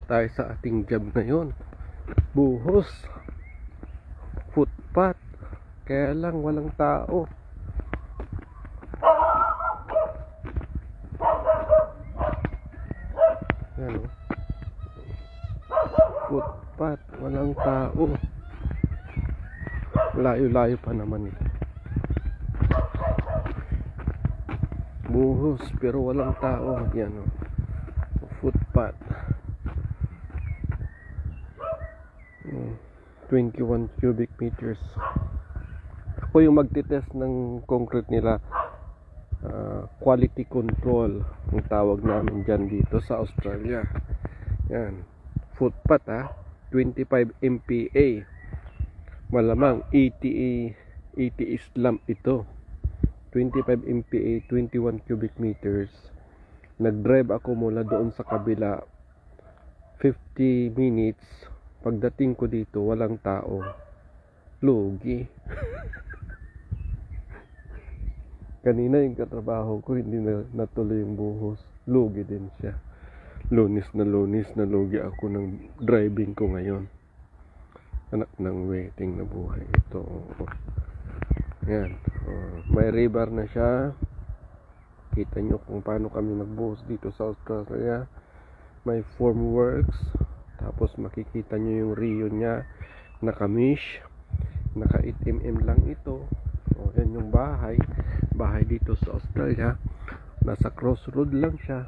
tayo sa ating job ngayon. Buhos footpath, kaya lang walang tao. Yan, footpath, walang tao. Layo-layo pa naman ito. Buhos pero walang tao. Yan, footpath. 21 cubic meters. Ako yung magtitest ng concrete nila. Quality control ang tawag namin dyan dito sa Australia. Yan, footpath 25 MPa. Malamang 80 slump ito. 25 MPa, 21 cubic meters. Nag-drive ako mula doon sa kabila 50 minutes. Pagdating ko dito, walang tao. Lugi. Kanina yung katrabaho ko, hindi na natuloy yung buhos. Lugi din siya. Lunis na lugi ako ng driving ko ngayon. Anak ng waiting na buhay ito. Yan. May river na siya. Kita nyo kung paano kami magbuhos dito sa Australia. May formworks. Tapos makikita nyo yung rio niya. Naka-mesh. Naka-8mm lang ito. Yan yung bahay. Bahay dito sa Australia. Nasa crossroad lang siya.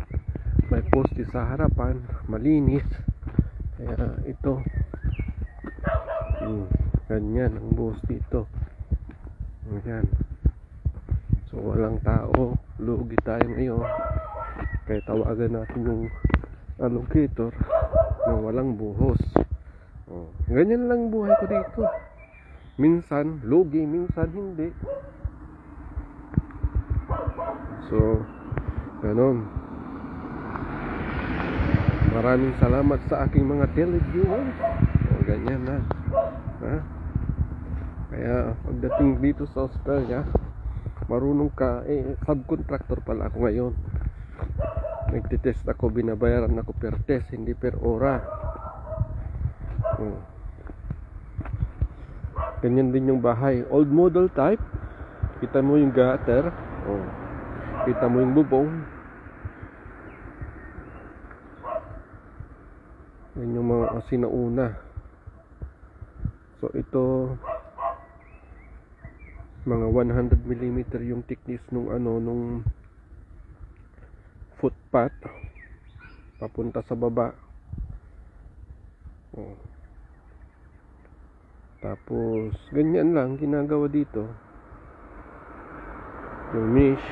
May poste sa harapan. Malinis. Kaya ito. Ganyan ang buhos dito. Yan. So walang tao. Lugi tayo ngayon. Kaya tawagan natin yung allocator na walang buhos. Ganyan lang buhay ko dito. Minsan lugi, minsan hindi. So ganon. Maraming salamat sa aking mga televiewers. Ganyan na. Kaya pagdating dito sa Australia, marunong ka. Subcontractor pala ako ngayon. Nagtitest ako, binabayaran ako per test, hindi per ora. Ganyan din yung bahay, old model type. Kita mo yung gutter. Kita mo yung bubong. Yan yung mga sinauna. So ito, mga 100mm yung thickness nung nung footpath papunta sa baba. Tapos ganyan lang ginagawa dito. Yung mesh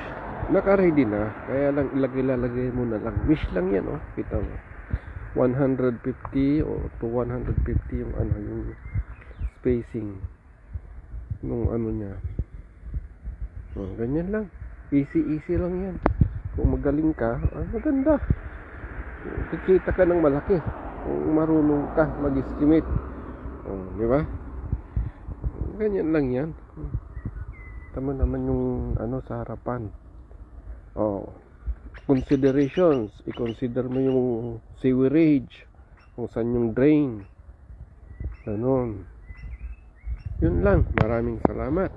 naka-ready na, kaya lang ilalagay mo na lang. Mesh lang yan, kita mo. 150 to 150 yung yung spacing nung niya. Ganyan lang. Easy lang yan. Kung magaling ka, maganda. Kikita ka ng malaki kung marunong ka mag-estimate. Di ba? Ganyan lang yan. Tama naman yung sa harapan. Considerations. I-consider mo yung sewerage, kung saan yung drain. Ganon. Yun lang. Maraming salamat.